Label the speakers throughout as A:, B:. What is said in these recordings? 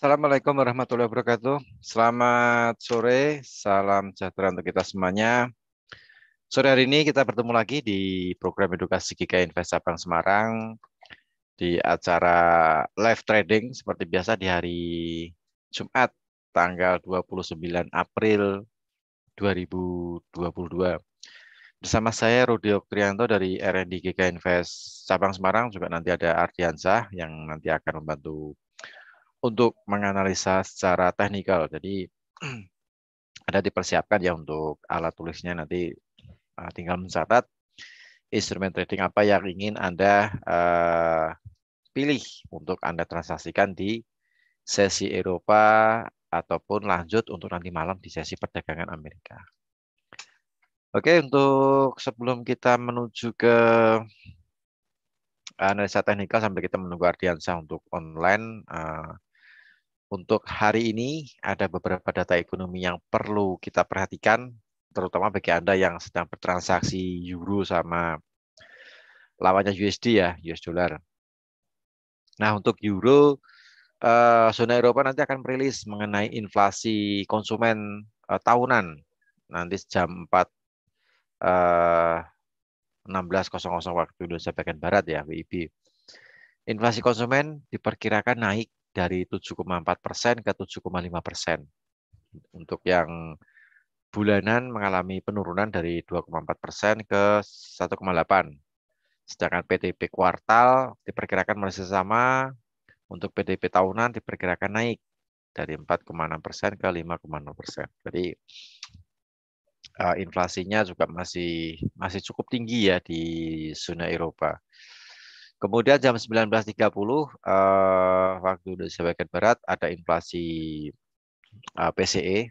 A: Assalamualaikum warahmatullahi wabarakatuh. Selamat sore, salam sejahtera untuk kita semuanya. Sore hari ini kita bertemu lagi di program edukasi GK Invest Sabang Semarang di acara live trading seperti biasa di hari Jumat tanggal 29 April 2022. Bersama saya Rudi Oktrianto dari R&D GK Invest Sabang Semarang, juga nanti ada Ardiansah yang nanti akan membantu untuk menganalisa secara teknikal. Jadi ada dipersiapkan ya untuk alat tulisnya, nanti tinggal mencatat instrumen trading apa yang ingin Anda pilih untuk Anda transaksikan di sesi Eropa ataupun lanjut untuk nanti malam di sesi perdagangan Amerika. Oke, untuk sebelum kita menuju ke analisa teknikal sambil kita menunggu Ardiansah untuk online, untuk hari ini ada beberapa data ekonomi yang perlu kita perhatikan, terutama bagi Anda yang sedang bertransaksi euro sama lawannya USD ya, US dollar. Nah, untuk euro, zona Eropa nanti akan merilis mengenai inflasi konsumen tahunan. Nanti jam 4 16.00 waktu Indonesia bagian Barat ya, WIB. Inflasi konsumen diperkirakan naik dari 7,4% ke 7,5%. Untuk yang bulanan mengalami penurunan dari 2,4% ke 1,8%. Sedangkan PDB kuartal diperkirakan masih sama, untuk PDB tahunan diperkirakan naik dari 4,6% ke 5,0%. Jadi inflasinya juga masih cukup tinggi ya di zona Eropa. Kemudian jam 19.30 waktu Indonesia bagian Barat ada inflasi PCE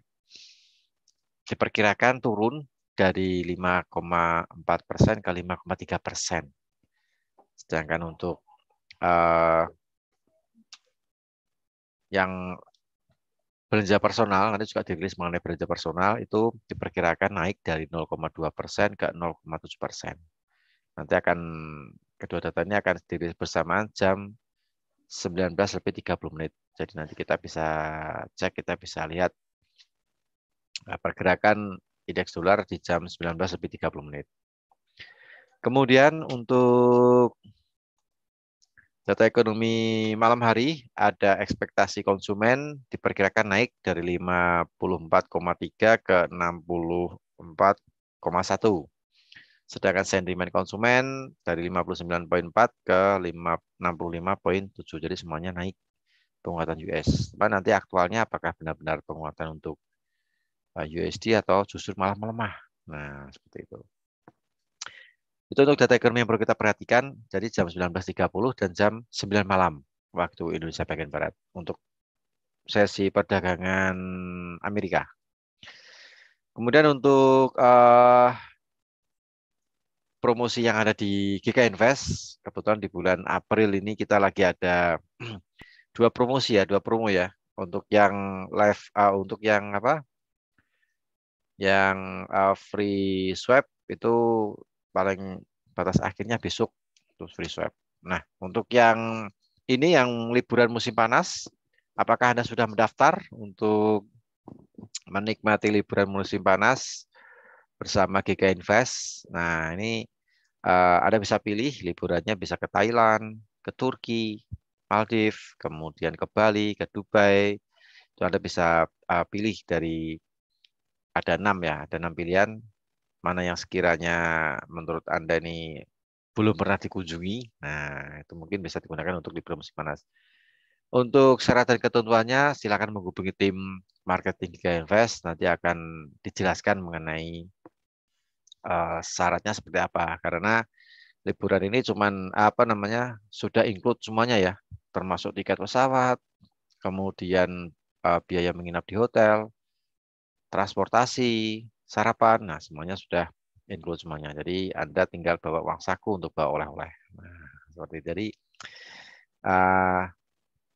A: diperkirakan turun dari 5,4% ke 5,3%. Sedangkan untuk yang belanja personal, nanti juga dirilis mengenai belanja personal, itu diperkirakan naik dari 0,2% ke 0,7%. Nanti kedua data ini akan dirilis bersamaan jam 19.30. Jadi nanti kita bisa cek, kita bisa lihat pergerakan indeks dolar di jam 19.30. Kemudian untuk data ekonomi malam hari, ada ekspektasi konsumen diperkirakan naik dari 54,3 ke 64,1. Sedangkan sentimen konsumen dari 59,4 ke 65,7. Jadi semuanya naik penguatan US. Tapi nanti aktualnya apakah benar-benar penguatan untuk USD atau justru malah melemah. Nah, seperti itu. Itu untuk data ekonomi yang perlu kita perhatikan. Jadi jam 19.30 dan jam 9 malam waktu Indonesia bagian Barat untuk sesi perdagangan Amerika. Kemudian untuk promosi yang ada di GK Invest, kebetulan di bulan April ini kita lagi ada dua promo ya. Untuk yang live, untuk yang apa? Yang free swap itu paling batas akhirnya besok untuk free swap. Nah, untuk yang ini yang liburan musim panas, apakah Anda sudah mendaftar untuk menikmati liburan musim panas bersama GK Invest? Nah, ini Anda bisa pilih liburannya, bisa ke Thailand, ke Turki, Maldives, kemudian ke Bali, ke Dubai. Itu Anda bisa pilih dari ada 6 pilihan, mana yang sekiranya menurut Anda ini belum pernah dikunjungi. Nah, itu mungkin bisa digunakan untuk liburan musim panas. Untuk syarat dan ketentuannya, silakan menghubungi tim marketing GK Invest, nanti akan dijelaskan mengenai syaratnya seperti apa. Karena liburan ini sudah include semuanya ya, termasuk tiket pesawat, kemudian biaya menginap di hotel, transportasi, sarapan, nah semuanya sudah include semuanya. Jadi Anda tinggal bawa uang saku untuk bawa oleh-oleh. Nah, seperti itu. Jadi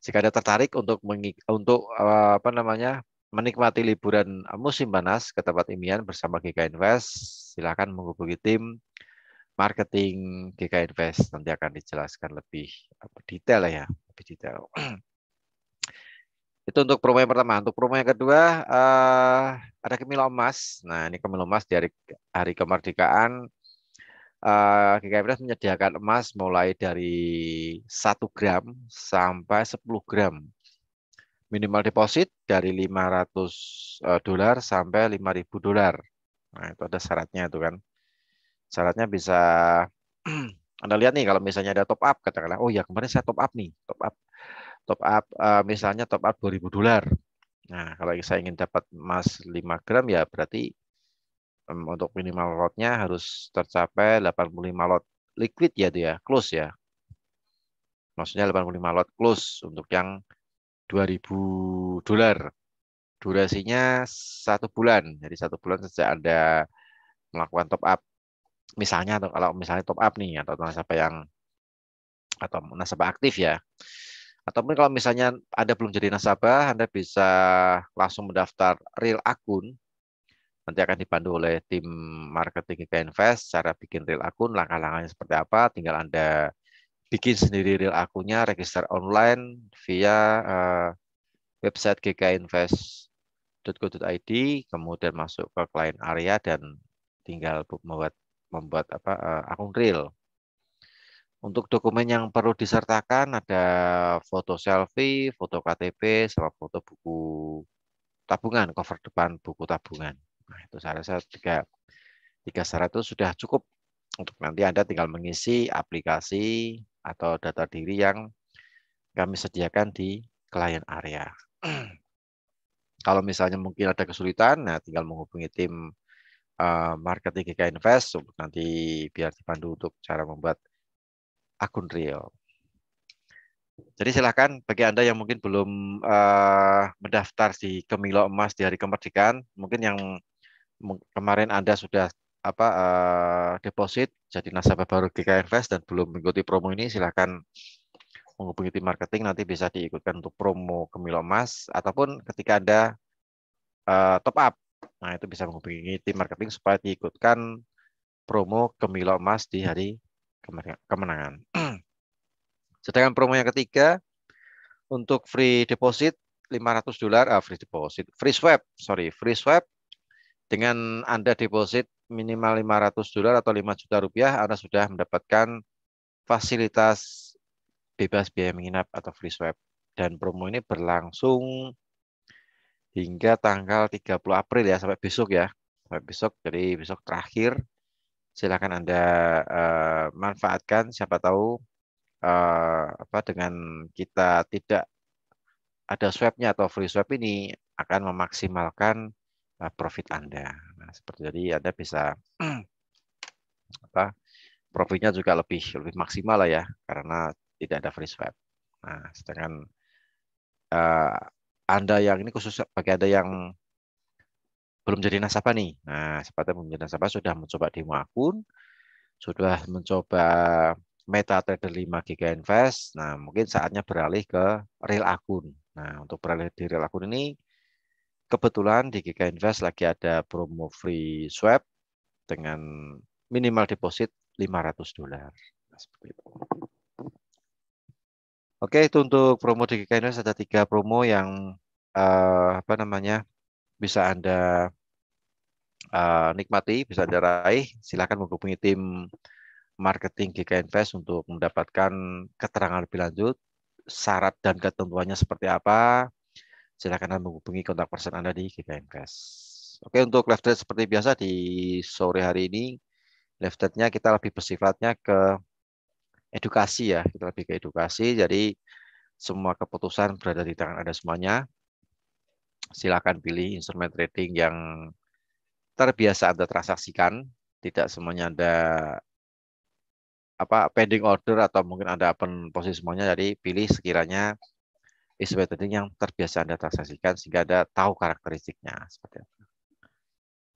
A: jika Anda tertarik untuk menikmati liburan musim panas ke tempat impian bersama GK Invest, silakan menghubungi tim marketing GK Invest, nanti akan dijelaskan lebih detail ya, lebih detail. Itu untuk promo yang pertama. Untuk promo yang kedua, ada Kemilau Emas. Nah, ini Kemilau Emas di hari kemerdekaan. GKMS menyediakan emas mulai dari 1 gram sampai 10 gram. Minimal deposit dari $500 sampai $5.000. Nah, itu ada syaratnya itu kan. Syaratnya bisa Anda lihat nih kalau misalnya ada top up katakanlah, oh ya kemarin saya top up nih, top up misalnya top up $2.000. Nah, kalau saya ingin dapat emas 5 gram ya berarti untuk minimal lotnya harus tercapai 85 lot liquid ya itu ya, close ya. Maksudnya 85 lot close untuk yang $2.000. Durasinya 1 bulan. Jadi 1 bulan sejak Anda melakukan top up. Misalnya kalau misalnya top up nih atau nasabah aktif ya. Ataupun kalau misalnya Anda belum jadi nasabah, Anda bisa langsung mendaftar real akun. Nanti akan dibantu oleh tim marketing GK Invest, cara bikin real akun, langkah-langkahnya seperti apa. Tinggal Anda bikin sendiri real akunnya, register online via website gkinvest.co.id, kemudian masuk ke client area dan tinggal membuat akun real. Untuk dokumen yang perlu disertakan ada foto selfie, foto KTP, sama foto buku tabungan, cover depan buku tabungan. Nah, itu saya rasa tiga syarat itu sudah cukup untuk nanti Anda tinggal mengisi aplikasi atau data diri yang kami sediakan di client area. Kalau misalnya mungkin ada kesulitan, nah tinggal menghubungi tim marketing GK Invest untuk nanti biar dibantu untuk cara membuat akun real. Jadi silakan bagi Anda yang mungkin belum mendaftar di Kemilau Emas di hari kemerdekaan, mungkin yang kemarin Anda sudah deposit jadi nasabah baru GK Invest dan belum mengikuti promo ini, silakan menghubungi tim marketing, nanti bisa diikutkan untuk promo Kemilau Emas ataupun ketika Anda top up. Nah, itu bisa menghubungi tim marketing supaya diikutkan promo Kemilau Emas di hari kemenangan. Sedangkan promo yang ketiga untuk free deposit $500, free swap dengan Anda deposit minimal $500 atau Rp5 juta, Anda sudah mendapatkan fasilitas bebas biaya menginap atau free swap. Dan promo ini berlangsung hingga tanggal 30 April ya, sampai besok ya. Sampai besok, jadi besok terakhir. Silakan Anda manfaatkan, siapa tahu dengan kita tidak ada swapnya atau free swap ini akan memaksimalkan profit Anda. Nah, seperti jadi Anda bisa profitnya juga lebih maksimal lah ya karena tidak ada free swap. Nah, sedangkan uh, Anda yang ini khusus bagi Anda yang belum jadi nasabah nih. Nah, seperti belum jadi nasabah sudah mencoba demo akun, sudah mencoba MetaTrader 5 Giga Invest. Nah, mungkin saatnya beralih ke real akun. Nah, untuk beralih di real akun ini kebetulan di Giga Invest lagi ada promo free swap dengan minimal deposit $500. Nah, seperti itu. Oke, itu untuk promo di Giga Invest ada 3 promo yang bisa Anda nikmati, bisa Anda raih. Silakan menghubungi tim marketing GK Invest untuk mendapatkan keterangan lebih lanjut, syarat dan ketentuannya seperti apa. Silakan Anda menghubungi kontak person Anda di GK Invest. Oke, untuk live trade seperti biasa di sore hari ini, live trade-nya kita lebih bersifatnya ke edukasi ya, kita lebih ke edukasi. Jadi semua keputusan berada di tangan Anda semuanya. Silakan pilih instrumen trading yang terbiasa Anda transaksikan. Tidak semuanya Anda pending order atau mungkin Anda open posisi semuanya. Jadi pilih sekiranya instrumen trading yang terbiasa Anda transaksikan sehingga Anda tahu karakteristiknya seperti itu.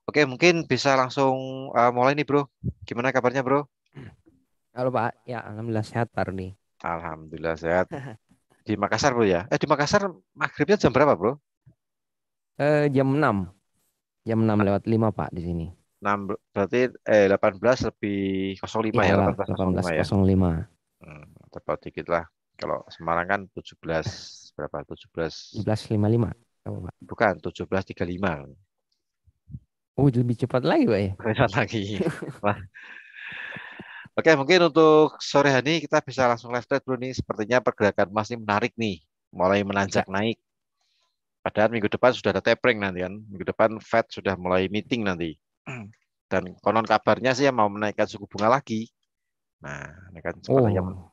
A: Oke, mungkin bisa langsung mulai nih, Bro. Gimana kabarnya, Bro?
B: Halo Pak, ya alhamdulillah sehat Pak nih.
A: Alhamdulillah sehat. Di Makassar, Bro ya? Di Makassar maghribnya jam berapa, Bro?
B: Jam 6 lewat 5 Pak di sini.
A: 6 berarti 18 lebih 05
B: Iya
A: ya,
B: lah,
A: 18.05 ya.
B: 18.05.
A: Terpaut dikit lah. Kalau Semarang kan 17 berapa? 17
B: 17.55. Apa, Pak?
A: bukan 17.35.
B: Oh, lebih cepat lagi, Pak ya.
A: Berat lagi. Wah. Oke, mungkin untuk sore hari ini kita bisa langsung live trade dulu nih. Sepertinya pergerakan emas ini menarik nih, mulai menanjak
B: Ya.
A: naik. Padahal minggu depan sudah ada tapering nanti kan. Minggu depan Fed sudah mulai meeting nanti. Dan konon kabarnya sih mau menaikkan suku bunga lagi. Nah, ini kan sepertinya
B: Oh,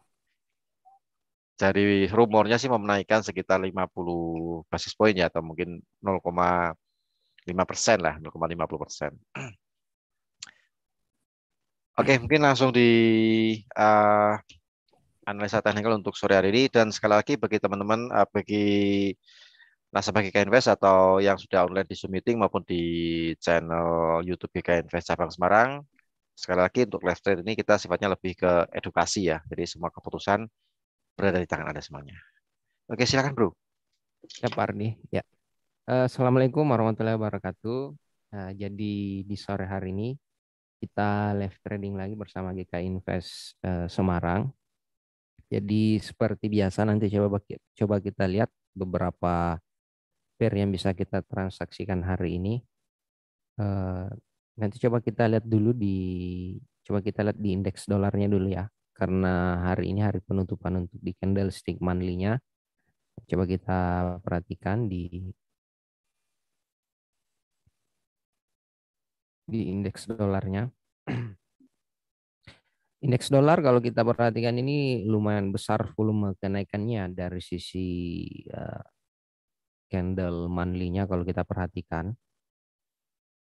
A: dari rumornya sih mau menaikkan sekitar 50 basis point ya, atau mungkin 0,5% lah, 0,50%. Oke, mungkin langsung di eh, analisa teknikal untuk sore hari ini. Dan sekali lagi bagi teman-teman, bagi nasabah GK Invest atau yang sudah online di Zoom meeting maupun di channel YouTube GK Invest Cabang Semarang, sekali lagi untuk live trade ini kita sifatnya lebih ke edukasi ya. Jadi semua keputusan berada di tangan Anda semuanya. Oke, silakan Bro.
B: ya Pak Ardi. Ya. Assalamualaikum warahmatullahi wabarakatuh. Jadi di sore hari ini kita live trading lagi bersama GK Invest Semarang. Jadi seperti biasa nanti coba kita lihat beberapa pair yang bisa kita transaksikan hari ini. Eh, Nanti coba kita lihat di indeks dolarnya dulu ya. Karena hari ini hari penutupan untuk di candlestick monthly-nya. Coba kita perhatikan di indeks dolarnya. Indeks dolar kalau kita perhatikan ini lumayan besar volume kenaikannya dari sisi eh, candle monthly-nya kalau kita perhatikan.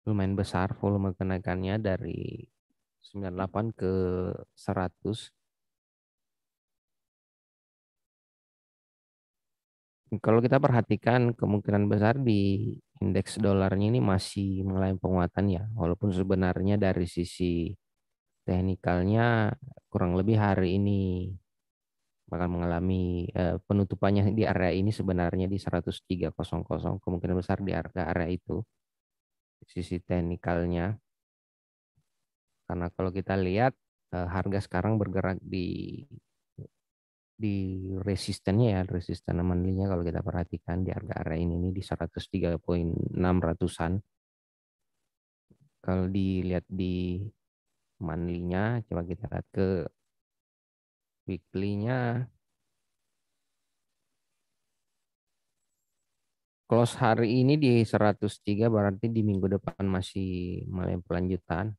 B: Lumayan besar volume kenaikannya dari 98 ke 100. Kalau kita perhatikan kemungkinan besar di indeks dolarnya ini masih mengalami penguatan ya, walaupun sebenarnya dari sisi teknikalnya kurang lebih hari ini bakal mengalami penutupannya di area ini sebenarnya di 103.00, kemungkinan besar di area itu sisi teknikalnya, karena kalau kita lihat harga sekarang bergerak di resistennya ya, resisten monthly-nya kalau kita perhatikan di harga area ini di 103.600-an. Kalau dilihat di monthly-nya, coba kita lihat ke weekly-nya. Close hari ini di 103, berarti di minggu depan masih mulai pelanjutan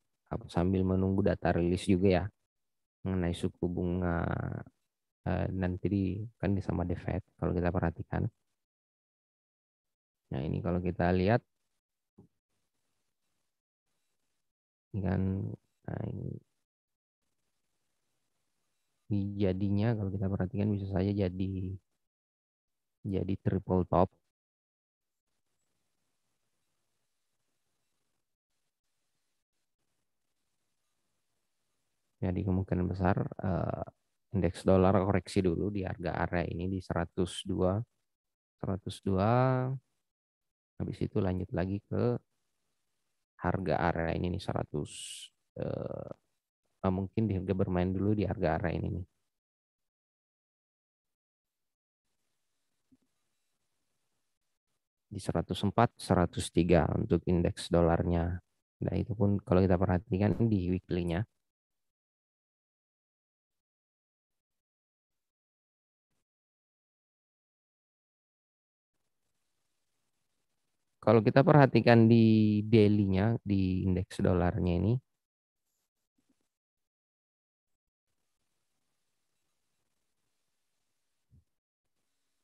B: sambil menunggu data rilis juga ya mengenai suku bunga nanti kan di sama The Fed kalau kita perhatikan. Nah, ini kalau kita lihat ini kan, nah ini jadinya kalau kita perhatikan bisa saja jadi triple top. Jadi kemungkinan besar indeks dolar koreksi dulu di harga area ini di 102. Habis itu lanjut lagi ke harga area ini nih 100. Mungkin di harga bermain dulu di harga area ini nih. Di 104, 103 untuk indeks dolarnya. Nah, itu pun kalau kita perhatikan di weekly-nya. Kalau kita perhatikan di daily-nya, di indeks dolarnya ini,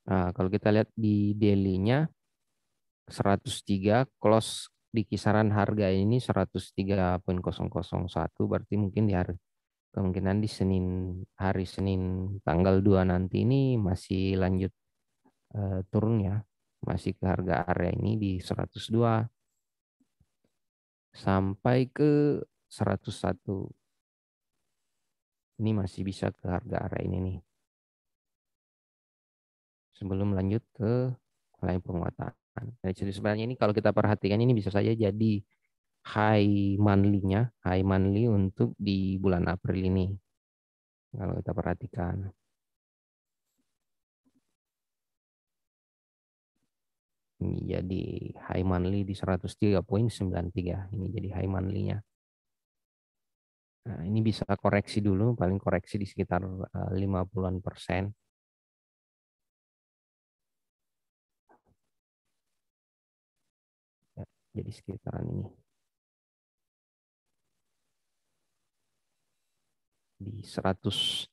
B: nah, kalau kita lihat di daily-nya 103, close di kisaran harga ini 103.001, berarti mungkin di hari kemungkinan di hari Senin tanggal 2 nanti ini masih lanjut turun ya, masih ke harga area ini di 102 sampai ke 101. Ini masih bisa ke harga area ini nih sebelum lanjut ke mulai penguatan. Jadi sebenarnya ini kalau kita perhatikan ini bisa saja jadi high monthly untuk di bulan April ini. Kalau kita perhatikan. Ini jadi high monthly di 103,93. Ini jadi high monthly-nya. Nah, ini bisa koreksi dulu, paling koreksi di sekitar 50-an persen. Ya, jadi sekitaran ini. Di 101,86.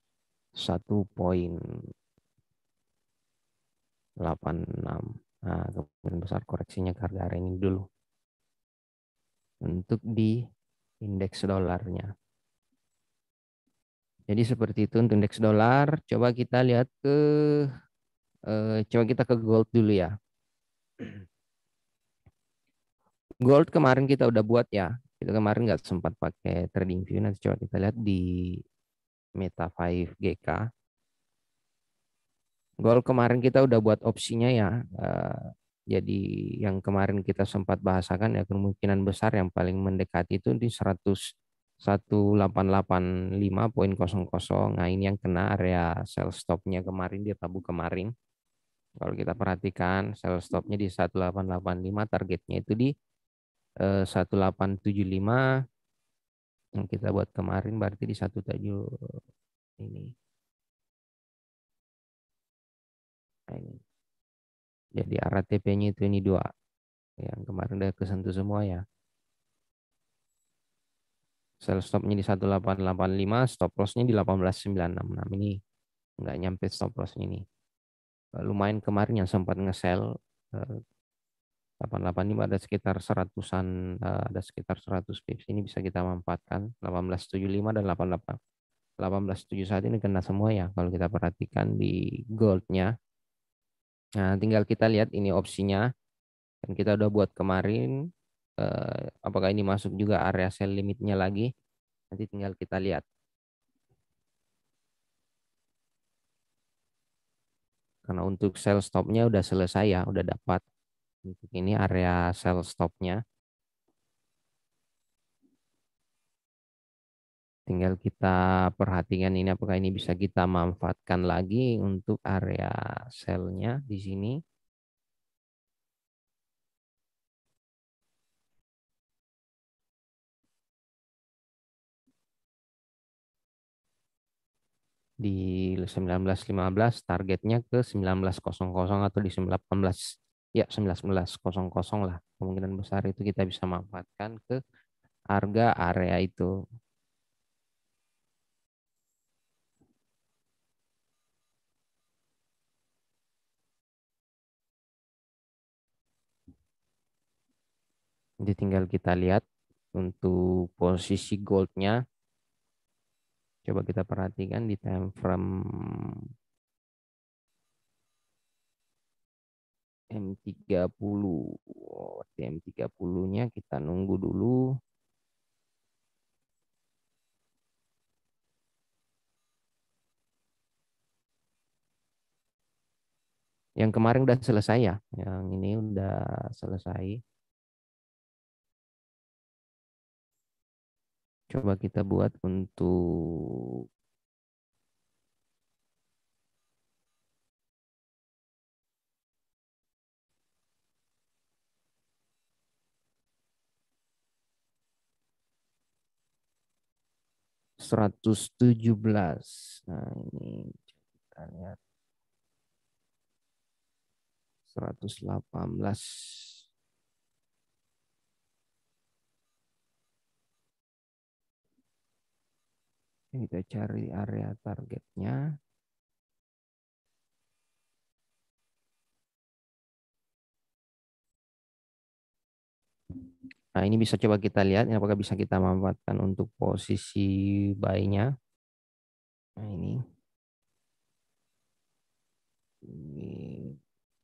B: Nah, kemungkinan besar koreksinya ke harga hari ini dulu. Untuk di indeks dolarnya. Jadi seperti itu untuk indeks dolar. Coba kita lihat coba kita ke gold dulu ya. Gold kemarin kita udah buat ya. Kita kemarin nggak sempat pakai trading view. Nanti coba kita lihat di Meta 5 GK. Gold kemarin kita udah buat opsinya ya. Jadi yang kemarin kita sempat bahasakan ya kemungkinan besar yang paling mendekati itu di 11885,00. Nah ini yang kena area sell stopnya kemarin di Rabu kemarin. Kalau kita perhatikan sell stopnya di 1885, targetnya itu di 1875 yang kita buat kemarin berarti di 17 ini. Nah, ini. Jadi arah TP-nya itu ini dua. Yang kemarin udah kesentuh semua ya. Sell stopnya di 1885, stop loss-nya di 1896. Ini nggak nyampe stop loss-nya ini. Lumayan kemarin yang sempat nge-sell 885 ada sekitar seratusan, ada sekitar 100 pips. Ini bisa kita manfaatkan 1875 dan 88. 1871 ini kena semua ya kalau kita perhatikan di goldnya. Nah, tinggal kita lihat ini opsinya dan kita udah buat kemarin apakah ini masuk juga area sell limitnya lagi. Nanti tinggal kita lihat. Karena untuk sell stopnya udah selesai ya, udah dapat. Untuk ini area sell stopnya. Tinggal kita perhatikan ini apakah ini bisa kita manfaatkan lagi untuk area sell-nya di sini. Di 1915 targetnya ke 1900 atau di 19 ya 1900 lah. Kemungkinan besar itu kita bisa manfaatkan ke harga area itu. Jadi tinggal kita lihat untuk posisi goldnya. Coba kita perhatikan di time frame M30. Oh, di M30-nya kita nunggu dulu. Yang kemarin udah selesai ya. Yang ini udah selesai. Coba kita buat untuk seratus tujuh belas. Nah, ini kita lihat 118. Kita cari area targetnya. Nah, ini bisa coba kita lihat apakah bisa kita manfaatkan untuk posisi buy-nya. Nah, ini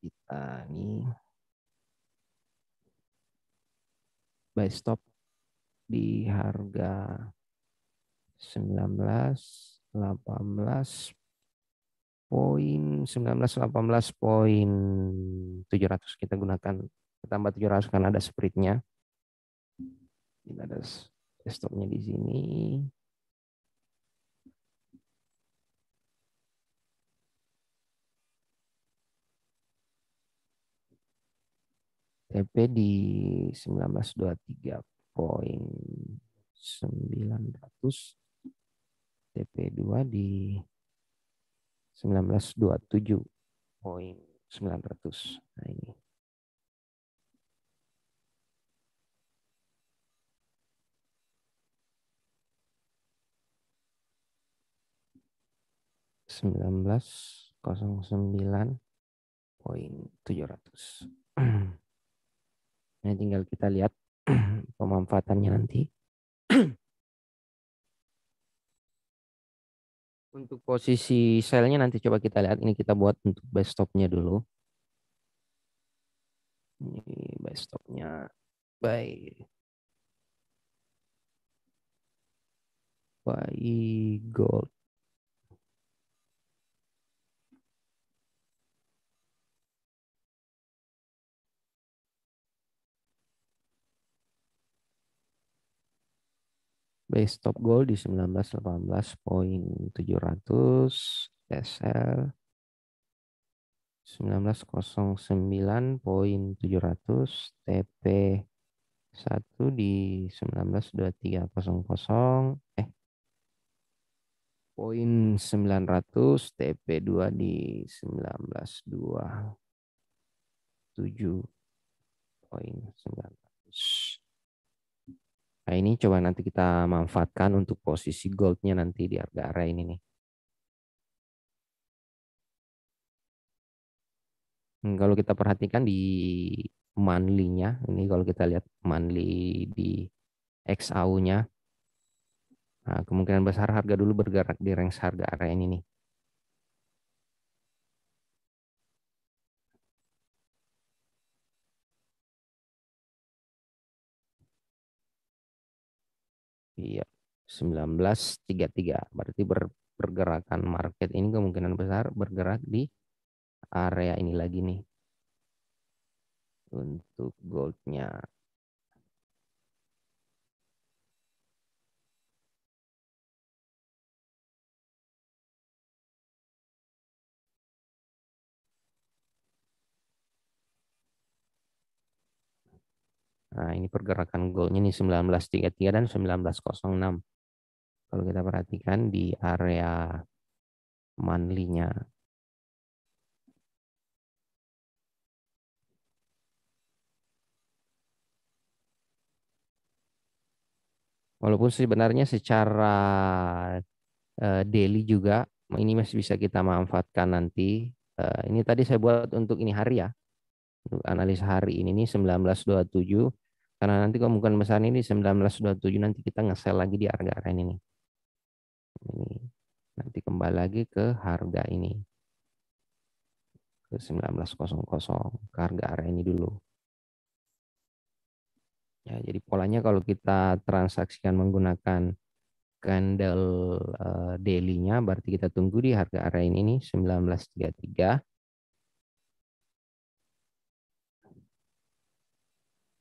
B: kita nih buy stop di harga 19.700 kita gunakan tambah 700 karena ada spreadnya. Kita ada stopnya di sini. TP di 1923.900, TP2 di 1927.900. Nah, ini 1909.700. Ini tinggal kita lihat pemanfaatannya nanti. Untuk posisi selnya nanti coba kita lihat. Ini kita buat untuk buy stopnya dulu. Ini buy stopnya buy gold. Buy stop gold di 1918.700, SL 1909.700, TP 1 di 1923.00, poin 900, TP2 di 1927.900. Nah, ini coba nanti kita manfaatkan untuk posisi goldnya nanti di harga area ini nih. Kalau kita perhatikan di monthly-nya, ini kalau kita lihat monthly di XAU-nya, nah, kemungkinan besar harga dulu bergerak di range harga area ini nih. Iya, 1933. Berarti pergerakan market ini kemungkinan besar bergerak di area ini lagi nih. Untuk goldnya. Nah, ini pergerakan goldnya nih 1933 dan 1906. Kalau kita perhatikan di area monthly-nya. Walaupun sebenarnya secara daily juga ini masih bisa kita manfaatkan nanti. Ini tadi saya buat untuk ini hari ya. Untuk analisa hari ini nih 1927. Karena nanti kemungkinan besar ini 1927 nanti kita nge-sell lagi di harga ini nih. Ini nanti kembali lagi ke harga ini. Ke 1900 ke harga area ini dulu. Ya, jadi polanya kalau kita transaksikan menggunakan candle daily-nya berarti kita tunggu di harga area ini nih 1933.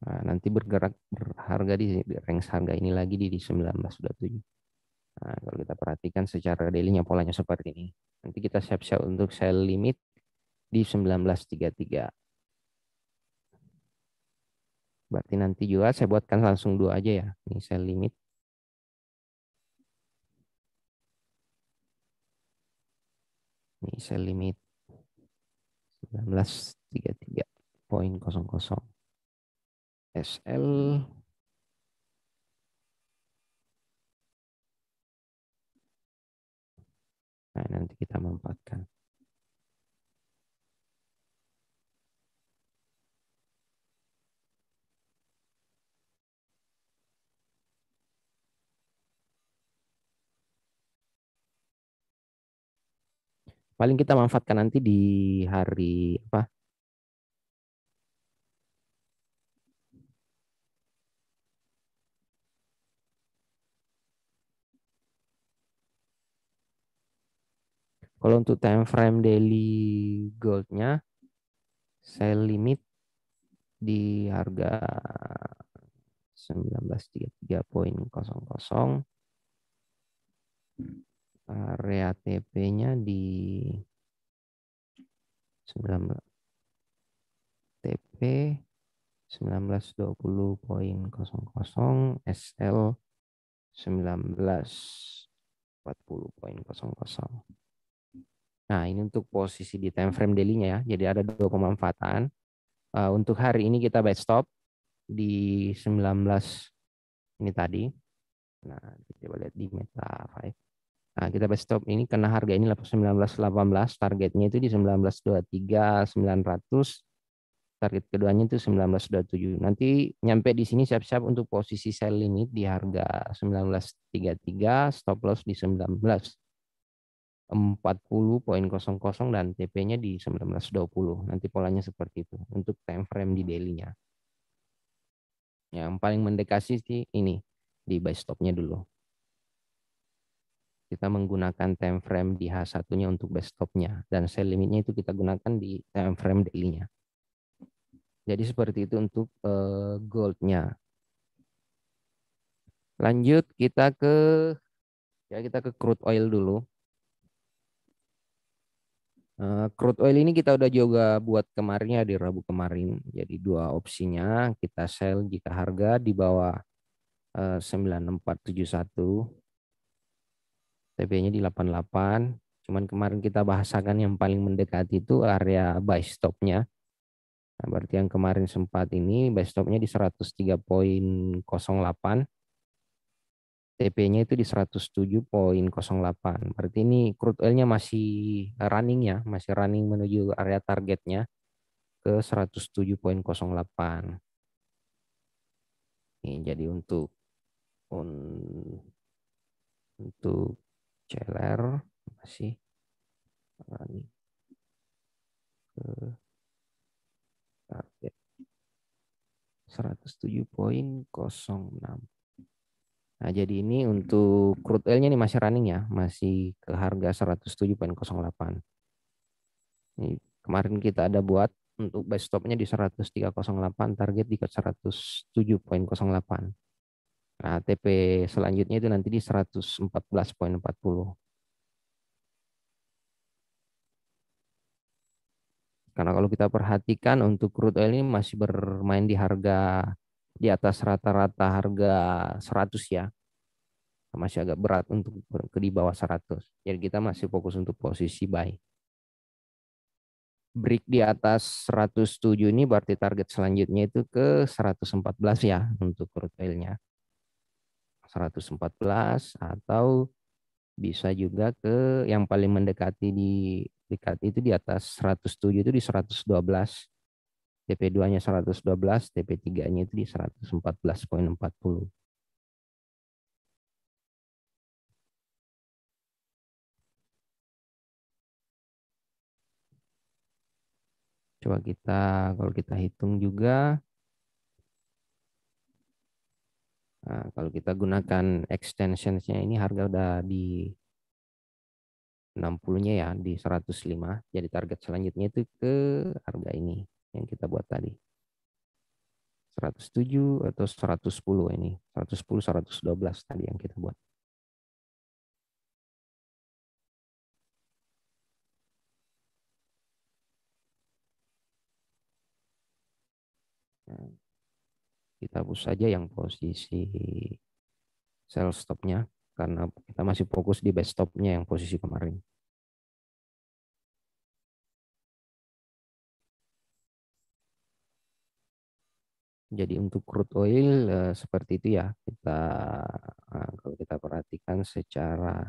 B: Nah, nanti bergerak berharga di range harga ini lagi di 1927. Nah, kalau kita perhatikan secara daily-nya polanya seperti ini. Nanti kita siap-siap untuk sell limit di 1933. Berarti nanti juga saya buatkan langsung dua aja ya. Ini sell limit. Ini sell limit 1933.00. SL nah, nanti kita manfaatkan. Paling kita manfaatkan nanti di hari apa? Kalau untuk time frame daily goldnya, sell limit di harga 1933.00. Area TP-nya di 19 TP 19.20.00, SL 19.40.00. Nah, ini untuk posisi di time frame daily-nya ya. Jadi ada dua pemanfaatan. Untuk hari ini kita buy stop di 19 ini tadi. Nah, kita coba lihat di Meta 5. Nah, kita buy stop ini karena harga ini 19.18, targetnya itu di 19.23.900, target keduanya itu 19.27. Nanti nyampe di sini siap-siap untuk posisi sell limit di harga 19.33, stop loss di 19.40.00 dan TP-nya di 19.20. Nanti polanya seperti itu untuk time frame di daily-nya. Yang paling mendekati sih ini di buy stop-nya dulu. Kita menggunakan time frame di H1-nya untuk buy stop-nya dan sell limit-nya itu kita gunakan di time frame daily-nya. Jadi seperti itu untuk gold-nya. Lanjut kita ke crude oil dulu. Crude oil ini kita udah juga buat kemarin ya di Rabu kemarin. Jadi dua opsinya kita sell jika harga di bawah 9471, TP-nya di 88. Cuman kemarin kita bahasakan yang paling mendekati itu area buy stop-nya. Nah, berarti yang kemarin sempat ini buy stop-nya di 103.08. TP-nya itu di 107.08. Berarti ini crude oil-nya masih running ya, masih running menuju area targetnya ke 107.08. Ini jadi untuk CLR masih running ke target 107.06. Nah, jadi ini untuk crude oil-nya ini masih running ya, masih ke harga 107.08. Ini kemarin kita ada buat untuk buy stop-nya di 103.08, target di 107.08. Nah, TP selanjutnya itu nanti di 114.40. Karena kalau kita perhatikan untuk crude oil ini masih bermain di harga di atas rata-rata harga 100 ya. Masih agak berat untuk ke di bawah 100. Jadi kita masih fokus untuk posisi buy. Break di atas 107 ini berarti target selanjutnya itu ke 114 ya untuk crude oil-nya. 114 atau bisa juga ke yang paling mendekati dekat itu di atas 107 itu di 112. TP2-nya 112, TP3-nya itu di 114.40. Coba kalau kita hitung juga, nah, kalau kita gunakan extensions-nya ini harga udah di 60-nya ya, di 105. Jadi target selanjutnya itu ke harga ini yang kita buat tadi. 107 atau 110 ini. 110, 112 tadi yang kita buat. Nah, kita hapus saja yang posisi sell stop-nya karena kita masih fokus di buy stop-nya yang posisi kemarin. Jadi untuk crude oil seperti itu ya. Kalau kita perhatikan secara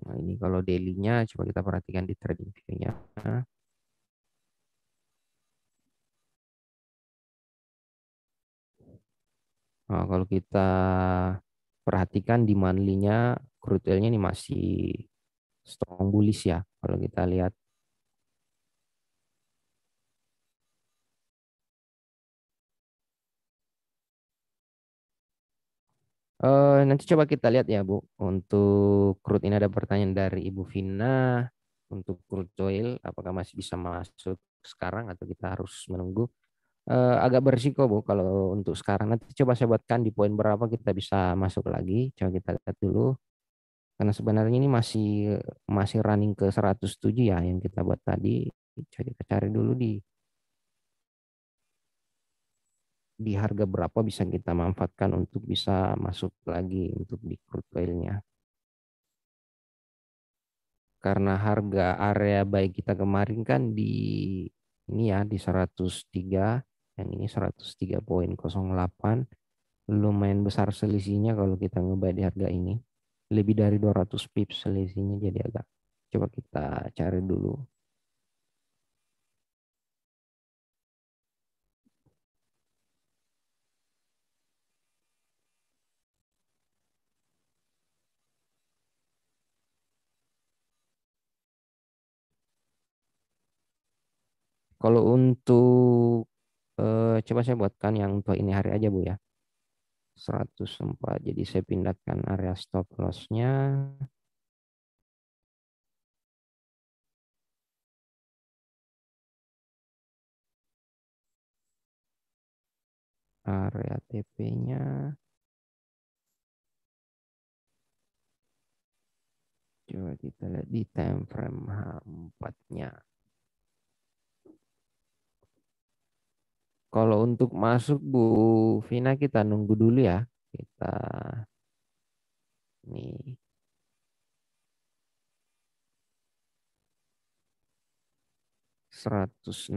B: nah ini kalau daily-nya coba kita perhatikan di trading view-nya. Nah, kalau kita perhatikan di monthly-nya crude oil-nya ini masih strong bullish ya. Kalau kita lihat nanti coba kita lihat ya Bu. Untuk crude ini ada pertanyaan dari Ibu Vina. Untuk crude oil, apakah masih bisa masuk sekarang atau kita harus menunggu? Agak berisiko Bu kalau untuk sekarang. Nanti coba saya buatkan di poin berapa kita bisa masuk lagi. Coba kita lihat dulu. Karena sebenarnya ini masih running ke 107 ya yang kita buat tadi. Kita cari dulu di harga berapa bisa kita manfaatkan untuk bisa masuk lagi untuk di crude oil-nya. Karena harga area baik kita kemarin kan di ini ya di 103, yang ini 103,08, lumayan besar selisihnya kalau kita ngebuy di harga ini. Lebih dari 200 pips selisihnya, jadi agak coba kita cari dulu. Kalau untuk coba saya buatkan yang untuk ini hari aja Bu ya. 104. Jadi saya pindahkan area stop loss-nya. Area TP-nya. Coba kita lihat di time frame H4-nya. Kalau untuk masuk Bu Vina kita nunggu dulu ya. Kita nih 106,97.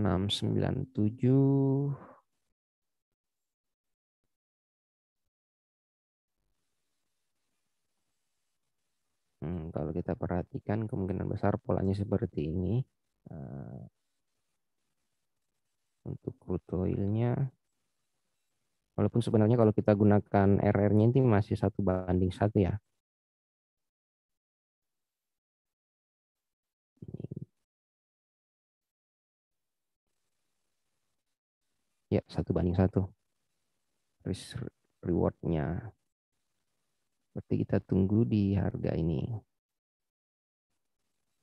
B: Kalau kita perhatikan kemungkinan besar polanya seperti ini. Eh, untuk crude oil-nya, walaupun sebenarnya kalau kita gunakan RR-nya ini masih 1:1 ya. Ya, 1:1 risk reward-nya. Berarti kita tunggu di harga ini.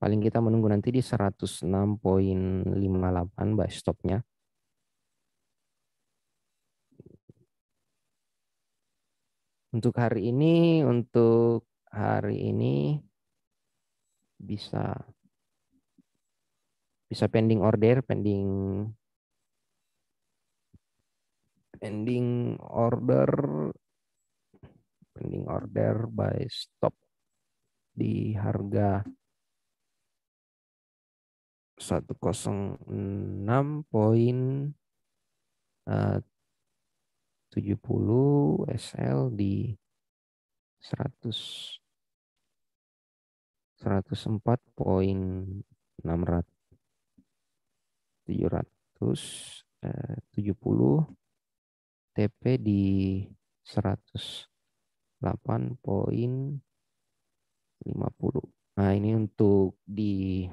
B: Paling kita menunggu nanti di 106,58 buy stop-nya. Untuk hari ini bisa pending order, pending order, by stop di harga 106,70 SL di 100 104,770 TP di 108,50. Nah, ini untuk jadi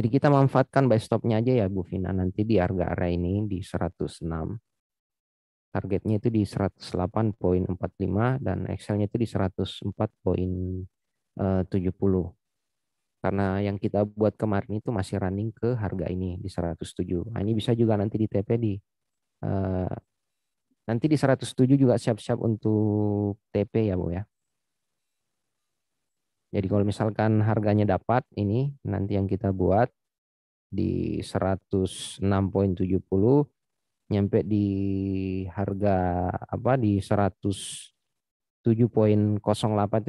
B: kita manfaatkan buy stopnya aja ya Bu Vina, nanti di harga area ini di 106. Targetnya itu di 108,45 dan Excel-nya itu di 104,70. Karena yang kita buat kemarin itu masih running ke harga ini di 107. Nah, ini bisa juga nanti di TP eh, nanti di 107 juga siap-siap untuk TP ya Bu ya. Jadi kalau misalkan harganya dapat ini nanti yang kita buat di 106,70 nyampe di harga apa di 107,08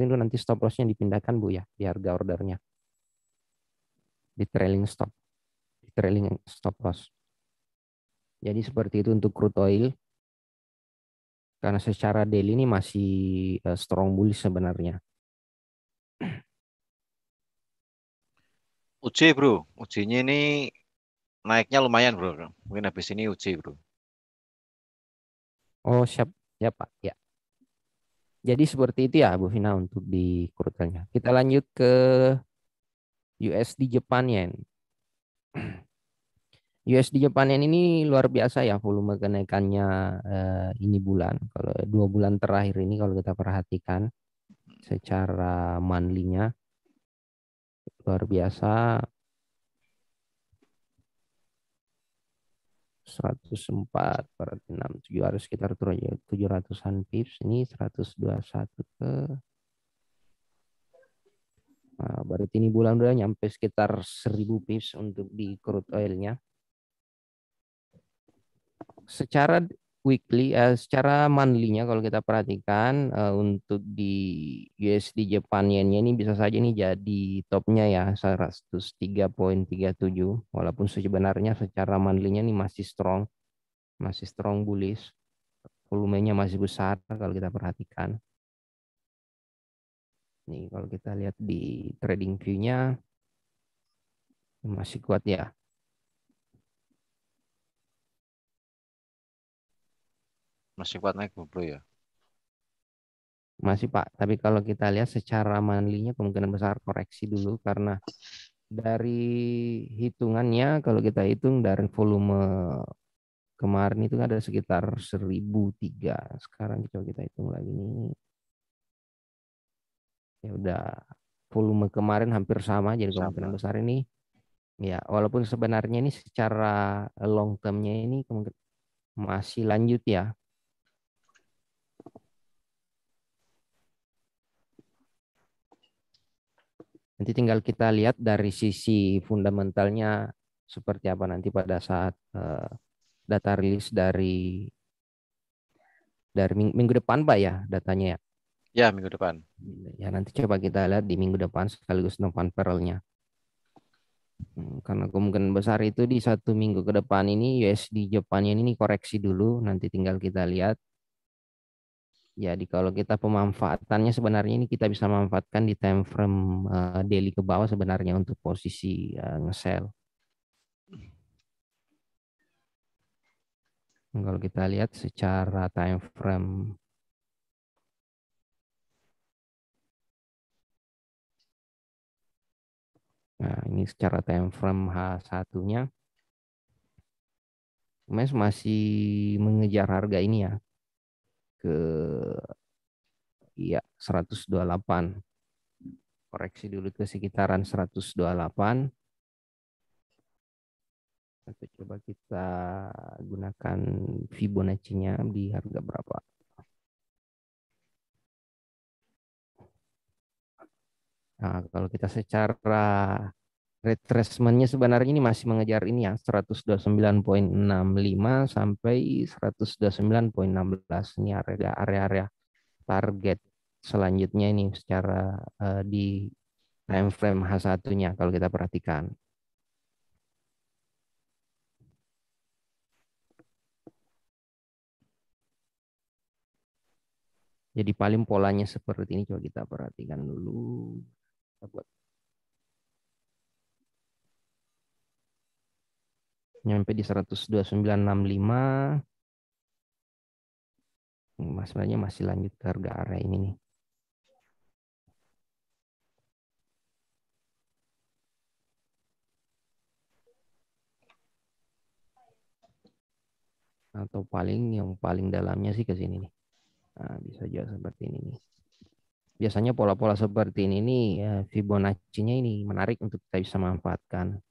B: itu nanti stop lossnya dipindahkan Bu ya di harga ordernya di trailing stop loss. Jadi seperti itu untuk crude oil karena secara daily ini masih strong bullish sebenarnya.
A: Uji bro, ujinya ini naiknya lumayan bro. Mungkin habis ini uji bro.
B: Oh siap ya Pak ya. Jadi seperti itu ya Bu Vina untuk di crude oilnya. Kita lanjut ke USD Jepang Yen. USD Jepang Yen ini luar biasa ya volume kenaikannya ini bulan. Kalau 2 bulan terakhir ini kalau kita perhatikan secara monthly-nya luar biasa 104, berarti 67 harus sekitar 700-an pips. Ini 121 ke Nah, berarti ini bulan udah nyampe sekitar 1000 pips untuk di crude oilnya. Secara weekly, secara monthly-nya kalau kita perhatikan untuk di USD Japan Yen-nya ini bisa saja ini jadi topnya ya 103,37 walaupun sebenarnya secara monthly-nya ini masih strong bullish, volumenya masih besar kalau kita perhatikan. Nih kalau kita lihat di trading view-nya masih kuat ya.
A: Masih kuat naik bro ya.
B: Masih Pak, tapi kalau kita lihat secara monthly-nya kemungkinan besar koreksi dulu karena dari hitungannya kalau kita hitung dari volume kemarin itu ada sekitar 1003. Sekarang coba kita hitung lagi nih. Ya udah volume kemarin hampir sama jadi kemungkinan
A: Sama.
B: besar ini ya walaupun sebenarnya ini secara long term-nya ini kemungkinan masih lanjut ya. Nanti tinggal kita lihat dari sisi fundamentalnya seperti apa nanti pada saat data rilis dari minggu depan Pak ya datanya ya.
A: Ya, minggu depan.
B: Ya nanti coba kita lihat di minggu depan sekaligus non parallelnya. Karena kemungkinan besar itu di 1 minggu ke depan ini USD Jepannya ini koreksi dulu, nanti tinggal kita lihat. Jadi kalau kita pemanfaatannya sebenarnya ini kita bisa manfaatkan di time frame daily ke bawah sebenarnya untuk posisi nge-sell. Kalau kita lihat secara time frame, nah ini secara time frame H1-nya, Mes masih mengejar harga ini ya ke ya 128. Koreksi dulu ke sekitaran 128. Atau coba kita gunakan Fibonacci-nya di harga berapa. Nah, kalau kita secara retracement-nya sebenarnya ini masih mengejar ini ya 129,65 sampai 129,16 ini area-area target selanjutnya ini secara di time frame H1-nya kalau kita perhatikan. Jadi paling polanya seperti ini coba kita perhatikan dulu. Kita buat nyampe di 129,65. Sebenarnya masih lanjut ke harga area ini nih. Atau paling yang paling dalamnya sih ke sini nih. Nah, bisa juga seperti ini nih. Biasanya pola-pola seperti ini nih ya, Fibonacci-nya ini menarik untuk kita bisa manfaatkan.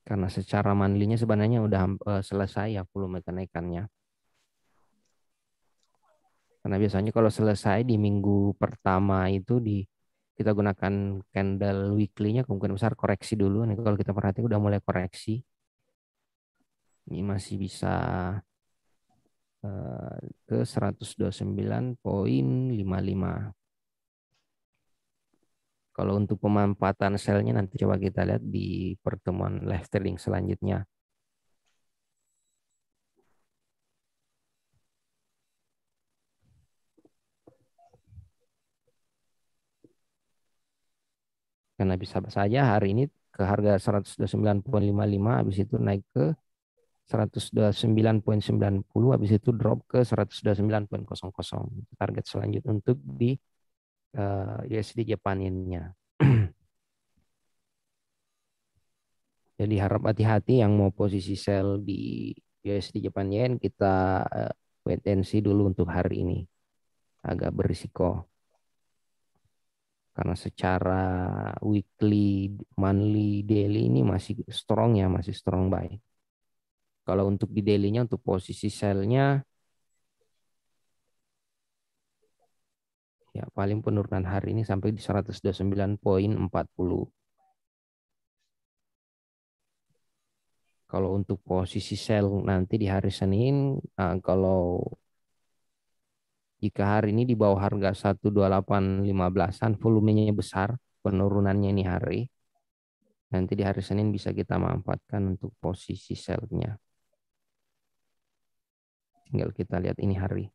B: Karena secara monthly-nya sebenarnya udah selesai ya volume kenaikannya. Karena biasanya kalau selesai di minggu pertama itu kita gunakan candle weekly-nya kemungkinan besar koreksi dulu. Nih kalau kita perhatikan udah mulai koreksi. Ini masih bisa ke 129,55. Kalau untuk pemanfaatan selnya nanti coba kita lihat di pertemuan live trading selanjutnya. Karena bisa saja hari ini ke harga 129,55 habis itu naik ke 129,90 habis itu drop ke 129,00. Target selanjutnya untuk di USD Japaninnya. Jadi harap hati-hati yang mau posisi sell di USD Japan Yen kita wait and see dulu untuk hari ini. Agak berisiko. Karena secara weekly, monthly, daily ini masih strong ya, masih strong buy. Kalau untuk di daily-nya untuk posisi sell-nya Ya, paling penurunan hari ini sampai di 129,40. Kalau untuk posisi sell nanti di hari Senin, kalau jika hari ini di bawah harga 128,15-an, volumenya besar, penurunannya ini hari, nanti di hari Senin bisa kita manfaatkan untuk posisi sell-nya. Tinggal kita lihat ini hari.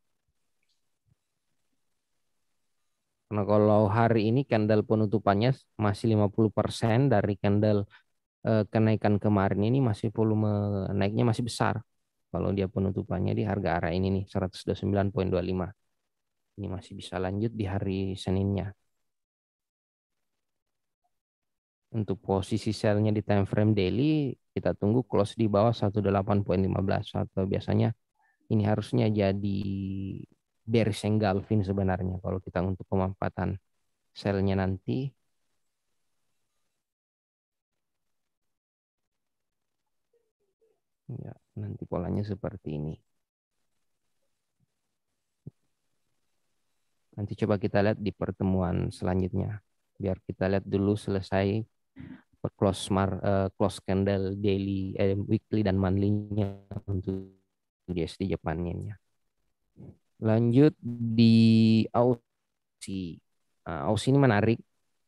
B: Karena kalau hari ini candle penutupannya masih 50% dari candle kenaikan kemarin ini, masih volume naiknya masih besar. Kalau dia penutupannya di harga area ini nih 129,25. Ini masih bisa lanjut di hari Seninnya. Untuk posisi sell-nya di time frame daily, kita tunggu close di bawah 108,15 atau biasanya ini harusnya jadi bearish engulfing sebenarnya kalau kita untuk pemanfaatan sell-nya nanti. Ya, nanti polanya seperti ini. Nanti coba kita lihat di pertemuan selanjutnya. Biar kita lihat dulu selesai close candle daily, weekly dan monthly-nya untuk USD Japan Yen-nya. Lanjut di Aussie. Aussie ini menarik.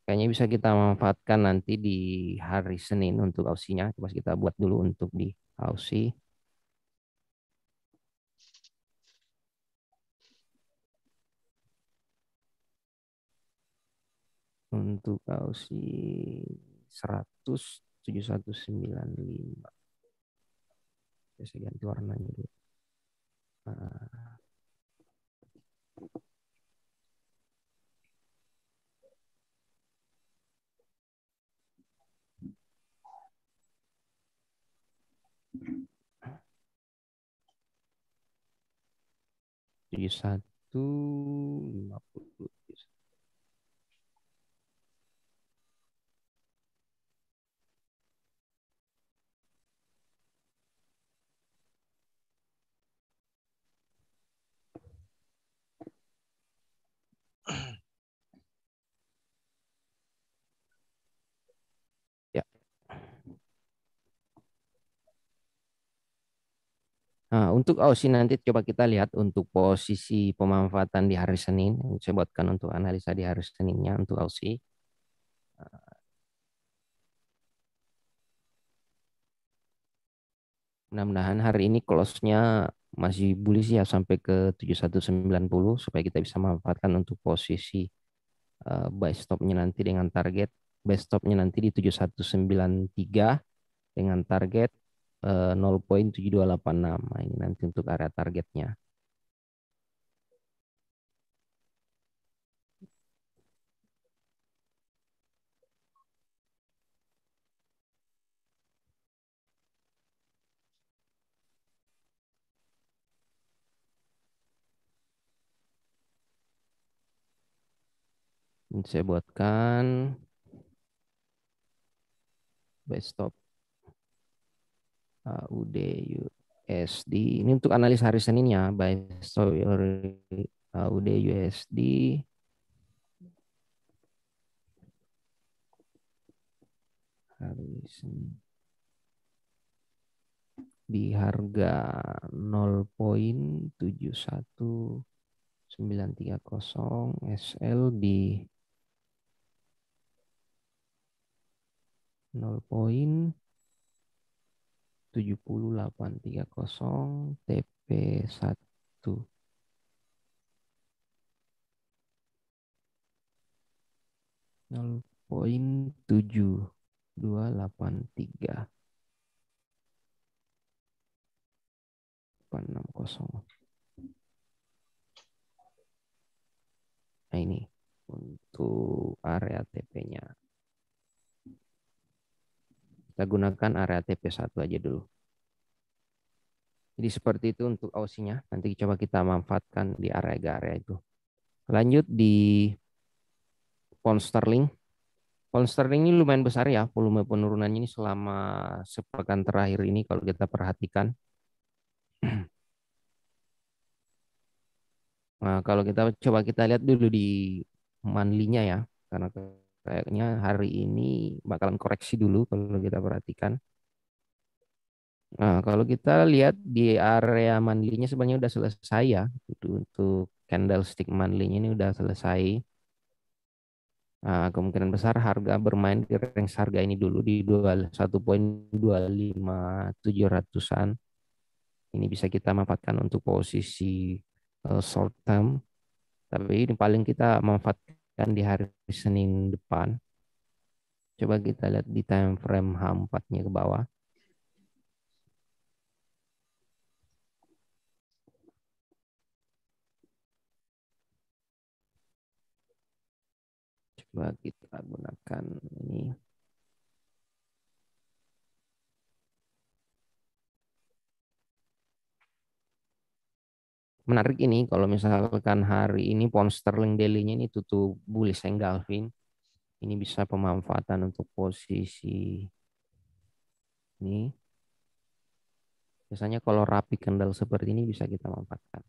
B: Kayaknya bisa kita manfaatkan nanti di hari Senin untuk Aussie-nya. Coba kita buat dulu untuk di Aussie. Untuk Aussie 171,95. Saya ganti warnanya dulu. Nah, 71,50. Ya. Nah, untuk Aussie nanti coba kita lihat untuk posisi pemanfaatan di hari Senin. Saya buatkan untuk analisa di hari Seninnya untuk Aussie. Mudah-mudahan hari ini close-nya masih bullish ya sampai ke 71,90 supaya kita bisa memanfaatkan untuk posisi buy stop-nya nanti dengan target buy stop-nya nanti di 71,93 dengan target 0,7286. Nah, ini nanti untuk area targetnya. Ini saya buatkan buy stop AUD USD. Ini untuk analis hari Seninnya buy stop AUD USD hari Senin di harga 0,7193 SL di 0,7830 TP1 0,7283 860. Nah, ini untuk area TP-nya. Kita gunakan area TP1 aja dulu. Jadi seperti itu untuk Aussie-nya. Nanti coba kita manfaatkan di area-area itu. Lanjut di pound sterling. Pound sterling ini lumayan besar ya. Volume penurunannya ini selama sepekan terakhir ini kalau kita perhatikan. Nah, kalau kita coba kita lihat dulu di monthly-nya ya, karena kayaknya hari ini bakalan koreksi dulu kalau kita perhatikan. Nah, kalau kita lihat di area monthly-nya sebenarnya udah selesai ya. Untuk candlestick monthly-nya ini udah selesai. Nah, kemungkinan besar harga bermain di range harga ini dulu di 1.25700-an. Ini bisa kita manfaatkan untuk posisi short term. Tapi ini paling kita manfaatkan di hari Senin depan. Coba kita lihat di time frame H4-nya ke bawah. Coba kita gunakan ini. Menarik ini kalau misalkan hari ini pound sterling daily-nya ini tutup bullish engulfing. Ini bisa pemanfaatan untuk posisi ini. Biasanya kalau rapi candle seperti ini bisa kita manfaatkan.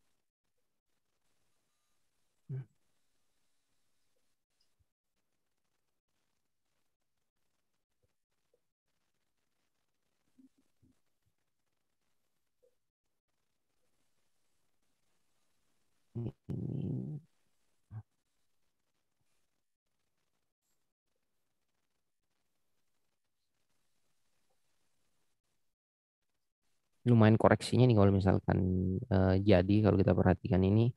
B: Ini lumayan koreksinya nih kalau misalkan jadi kalau kita perhatikan ini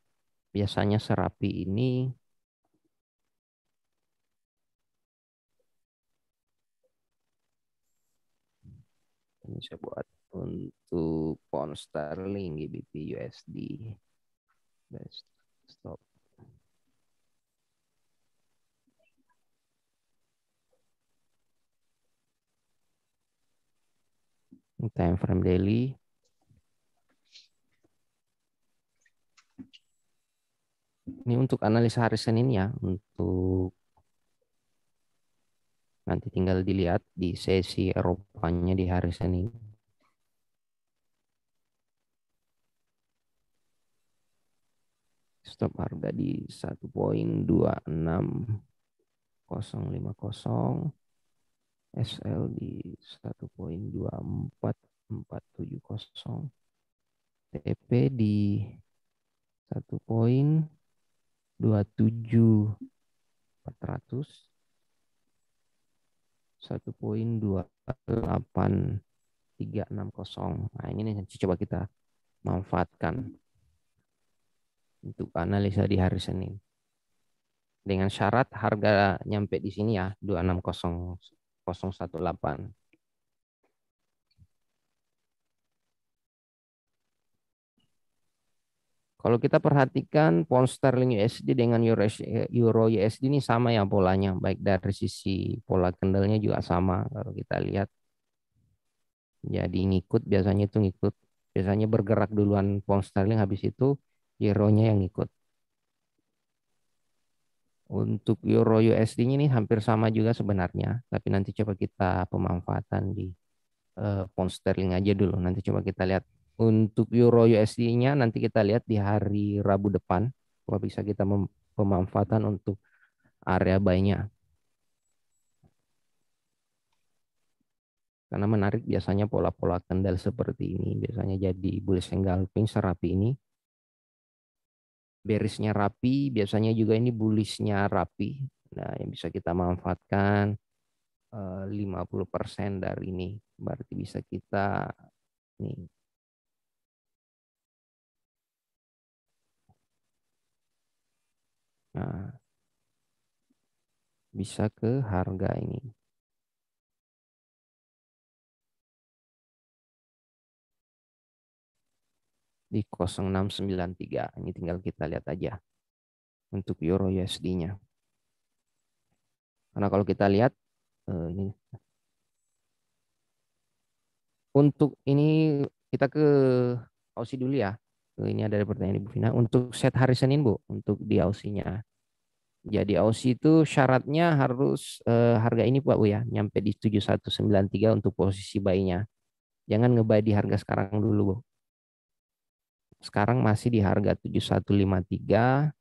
B: biasanya serapi ini saya buat untuk pound sterling GBP USD best stop time frame daily. Ini untuk analisa hari Senin ya, untuk nanti tinggal dilihat di sesi Eropanya di hari Senin. Stop harga di 1.26050, SL di 1.24470, TP di 1.27400, 1.28360. Nah, ini nanti coba kita manfaatkan untuk analisa di hari Senin. Dengan syarat harga nyampe di sini ya, 26018. Kalau kita perhatikan pound sterling USD dengan euro USD ini sama ya polanya, baik dari sisi pola kendalnya juga sama kalau kita lihat. Jadi ngikut, biasanya itu ngikut. Biasanya bergerak duluan pound sterling, habis itu euro-nya yang ngikut. Untuk euro USD-nya ini hampir sama juga sebenarnya, tapi nanti coba kita pemanfaatan di pound sterling aja dulu. Nanti coba kita lihat untuk euro USD-nya, nanti kita lihat di hari Rabu depan, apa bisa kita pemanfaatan untuk area buy-nya. Karena menarik biasanya pola-pola kendal seperti ini, biasanya jadi bullish engulfing serapi ini. Berisnya rapi, biasanya juga ini bullishnya rapi. Nah, yang bisa kita manfaatkan 50% dari ini. Berarti bisa kita nih. Nah, bisa ke harga ini. Di 0693. Ini tinggal kita lihat aja untuk euro USD-nya. Karena kalau kita lihat ini untuk ini kita ke Aussie dulu ya. Ini ada pertanyaan Ibu Vina. Untuk set hari Senin Bu, untuk di Aussie-nya. Jadi Aussie itu syaratnya harus harga ini Pak Bu ya, nyampe di 7193 untuk posisi buy-nya. Jangan nge-buy di harga sekarang dulu Bu. Sekarang masih di harga 7153.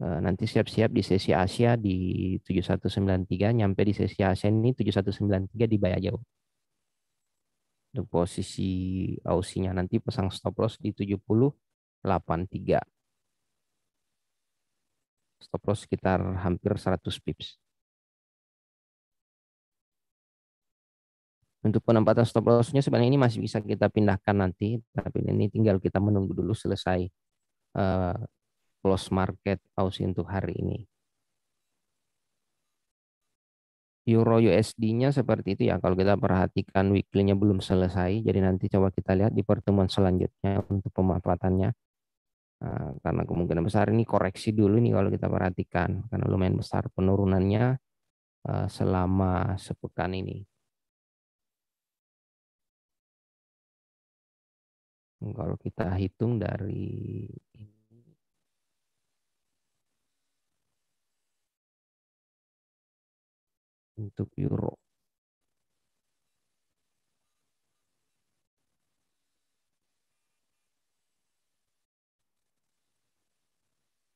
B: Nanti siap-siap di sesi Asia di 7193, nyampe di sesi Asia ini 7193 dibayar jauh. Untuk posisi Aussie-nya nanti pasang stop loss di 7083. Stop loss sekitar hampir 100 pips. Untuk penempatan stop loss-nya sebenarnya ini masih bisa kita pindahkan nanti, tapi ini tinggal kita menunggu dulu selesai uh, close market Aussie untuk hari ini. Euro USD-nya seperti itu ya. Kalau kita perhatikan weekly-nya belum selesai, jadi nanti coba kita lihat di pertemuan selanjutnya untuk pemanfaatannya. Karena kemungkinan besar ini koreksi dulu nih kalau kita perhatikan, karena lumayan besar penurunannya selama sepekan ini. Kalau kita hitung dari ini, untuk euro.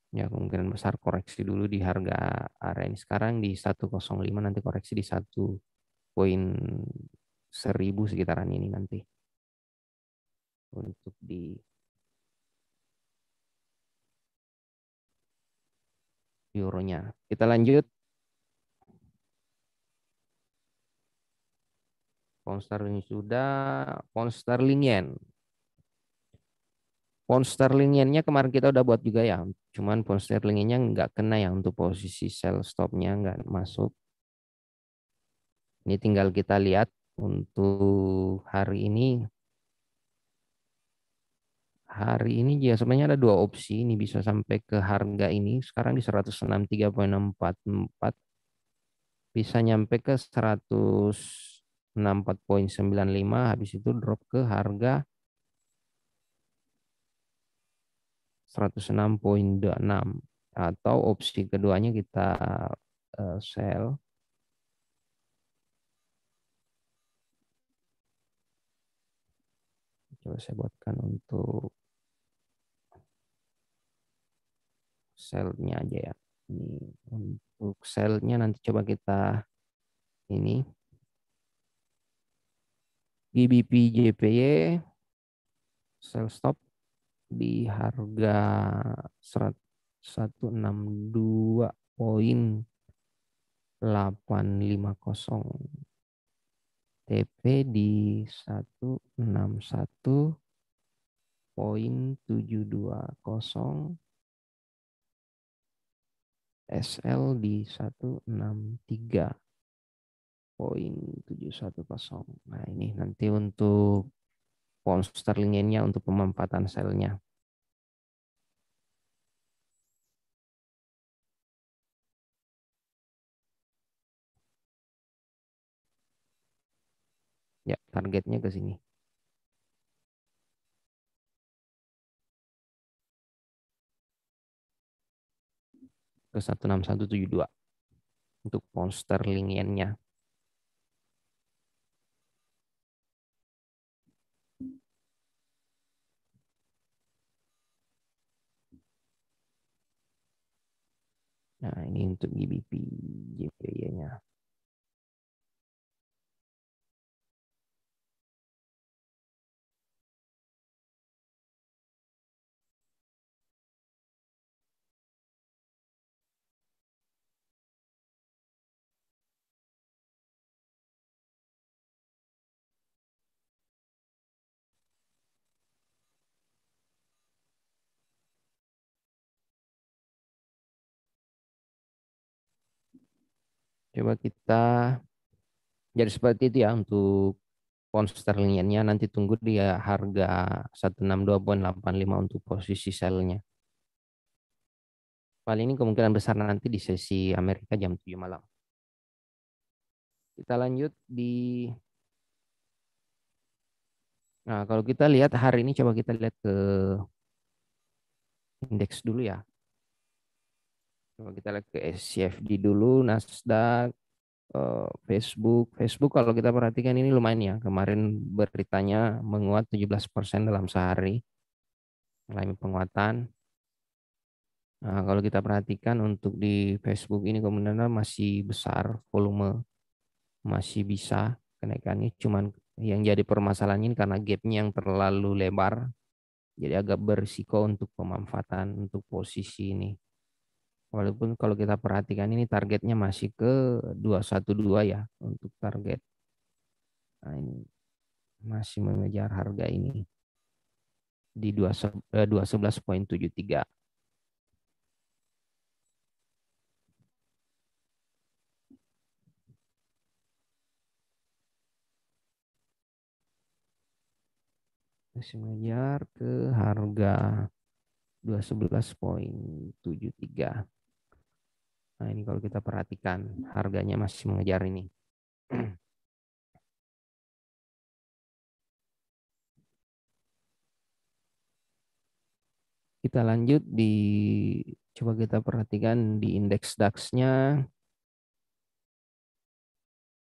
B: Ya kemungkinan besar koreksi dulu di harga area ini. Sekarang di 105, nanti koreksi di 1 poin 1000 sekitaran ini nanti. Untuk di euronya. Kita lanjut. Pound sterling sudah, pound sterling yen. Pound sterling yen-nya kemarin kita udah buat juga ya. Cuman pound sterling yen-nya nggak kena ya untuk posisi sell stop-nya nggak masuk. Ini tinggal kita lihat untuk hari ini. Hari ini ya sebenarnya ada dua opsi. Ini bisa sampai ke harga ini. Sekarang di 163,644. Bisa nyampe ke 164,95. Habis itu drop ke harga 106,26. Atau opsi keduanya kita sell. Coba saya buatkan untuk sell-nya aja ya. Ini untuk sell-nya nanti coba kita ini GBP JPY sell stop di harga 162,850. TP di 161,720. SL di 163,710. Nah, ini nanti untuk pound sterling-nya untuk pemanfaatan sell-nya. Ya, targetnya ke sini. Ke 16172 untuk pound sterling-nya. Nah, ini untuk GBP JPY-nya. Coba kita jadi seperti itu ya untuk pound sterling-nya, nanti tunggu dia harga 162,85 untuk posisi sell-nya. Paling ini kemungkinan besar nanti di sesi Amerika jam 7 malam. Kita lanjut di Nah, kalau kita lihat hari ini coba kita lihat ke indeks dulu ya. Coba kita lihat ke SCFD dulu, Nasdaq, Facebook. Facebook kalau kita perhatikan ini lumayan ya. Kemarin beritanya menguat 17% dalam sehari. mengalami penguatan. Nah, kalau kita perhatikan untuk di Facebook ini kemudian masih besar volume, masih bisa kenaikannya. Cuman yang jadi permasalahan ini karena gapnya yang terlalu lebar, jadi agak berisiko untuk pemanfaatan untuk posisi ini. Walaupun kalau kita perhatikan ini targetnya masih ke 212 ya untuk target. Nah, ini masih mengejar harga ini di 211,73. Masih mengejar ke harga 211,73. Nah, ini kalau kita perhatikan harganya masih mengejar ini. Kita lanjut di coba kita perhatikan di indeks DAX-nya.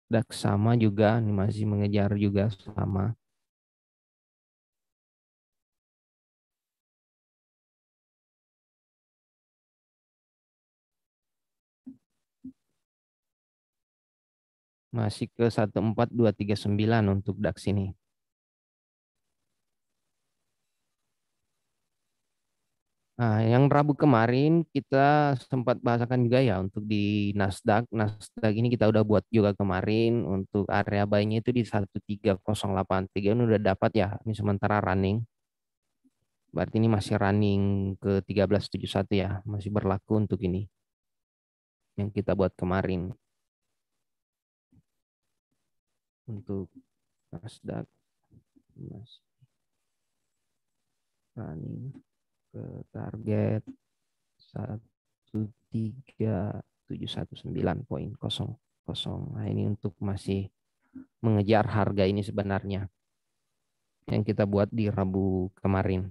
B: DAX sama juga, ini masih mengejar juga sama. Masih ke 14239 untuk DAX ini. Nah, yang Rabu kemarin kita sempat bahasakan juga ya untuk di Nasdaq. Nasdaq ini kita udah buat juga kemarin untuk area buy-nya itu di 13083 ini udah dapat ya. Ini sementara running. Berarti ini masih running ke 1371 ya. Masih berlaku untuk ini yang kita buat kemarin. Untuk Nasdaq masih running ke target 13719.00. Nah, ini untuk masih mengejar harga ini sebenarnya yang kita buat di Rabu kemarin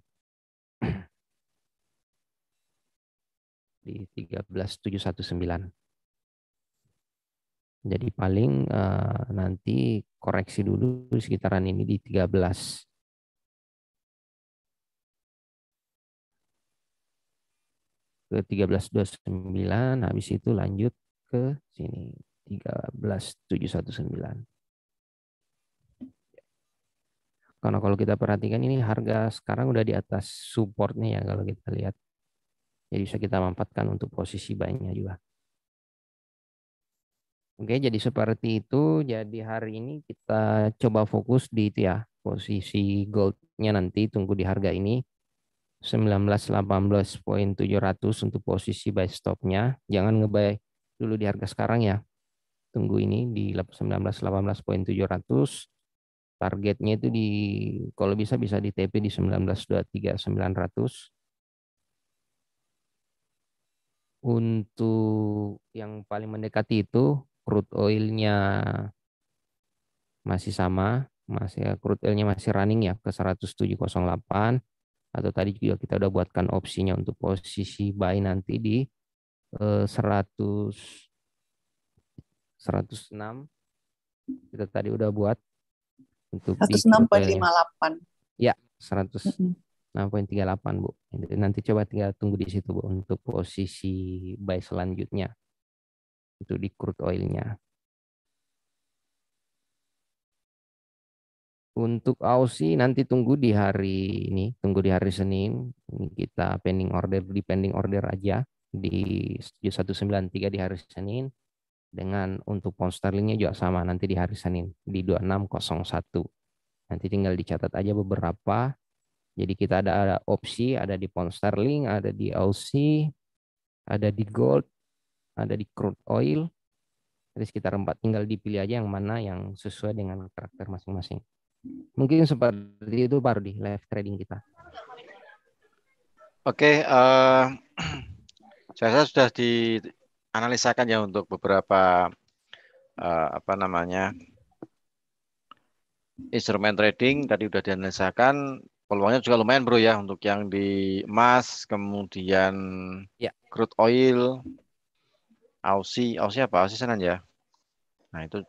B: di 13719. Jadi paling nanti koreksi dulu sekitaran ini di 13 ke 1329, habis itu lanjut ke sini 13719. Karena kalau kita perhatikan ini harga sekarang udah di atas supportnya ya kalau kita lihat. Jadi bisa kita manfaatkan untuk posisi buy-nya juga. Oke, jadi seperti itu. Jadi hari ini kita coba fokus di itu ya. Posisi goldnya nanti tunggu di harga ini 1918.700 untuk posisi buy stopnya. Jangan ngebuy dulu di harga sekarang ya. Tunggu ini di 1918.700. Targetnya itu di kalau bisa di TP di 1923.900. Untuk yang paling mendekati itu crude oil-nya masih sama, crude oil-nya masih running ya ke 107.08, atau tadi juga kita udah buatkan opsinya untuk posisi buy nanti di 106. Kita tadi udah buat untuk di crude oil-nya.
C: 106,58.
B: Ya, 106,38 Bu. Nanti coba tinggal tunggu di situ Bu untuk posisi buy selanjutnya. Itu di crude oil-nya. Untuk Aussie nanti tunggu di hari ini, tunggu di hari Senin. Ini kita pending order aja di 7193 di hari Senin. Dengan untuk pound sterlingnya juga sama nanti di hari Senin di 2601. Nanti tinggal dicatat aja beberapa. Jadi kita ada opsi, ada di pound sterling, ada di Aussie, ada di gold, ada di crude oil. Ada sekitar 4, tinggal dipilih aja yang mana yang sesuai dengan karakter masing-masing. Mungkin seperti itu baru di live trading kita.
A: Oke, saya rasa sudah dianalisakan ya untuk beberapa instrumen trading tadi sudah dianalisakan. Peluangnya juga lumayan bro ya untuk yang di emas, kemudian
B: ya,
A: crude oil, Aussie apa? Aussie sana ya. Nah itu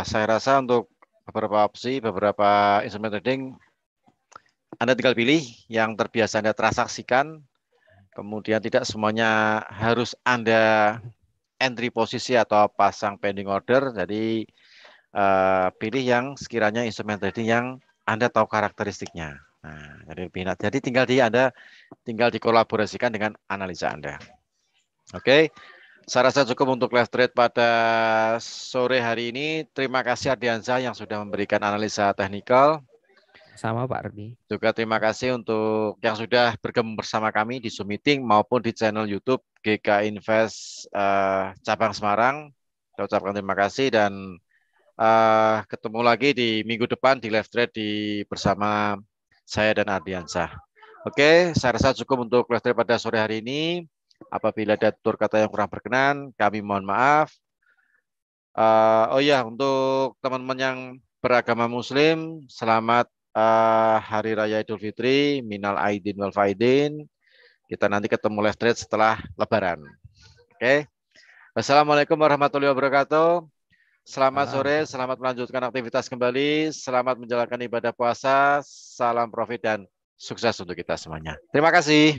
A: saya rasa untuk beberapa opsi, beberapa instrumen trading Anda tinggal pilih yang terbiasa Anda transaksikan, kemudian tidak semuanya harus Anda entry posisi atau pasang pending order. Jadi pilih yang sekiranya instrumen trading yang Anda tahu karakteristiknya. Nah, jadi Anda tinggal dikolaborasikan dengan analisa Anda. Oke, saya rasa cukup untuk live trade pada sore hari ini. Terima kasih Ardiansyah yang sudah memberikan analisa teknikal.
B: Sama Pak Ardi.
A: Juga terima kasih untuk yang sudah bergabung bersama kami di Zoom Meeting maupun di channel YouTube GK Invest Cabang Semarang. Saya ucapkan terima kasih dan ketemu lagi di minggu depan di live trade bersama saya dan Ardiansyah. Oke, saya rasa cukup untuk live trade pada sore hari ini. Apabila ada tutur kata yang kurang berkenan, kami mohon maaf. Oh ya, untuk teman-teman yang beragama Muslim, selamat Hari Raya Idul Fitri, Minal Aidin wal Faidin. Kita nanti ketemu live trade setelah Lebaran. Oke. Wassalamualaikum warahmatullahi wabarakatuh. Selamat sore, selamat melanjutkan aktivitas kembali, selamat menjalankan ibadah puasa, salam profit dan sukses untuk kita semuanya. Terima kasih.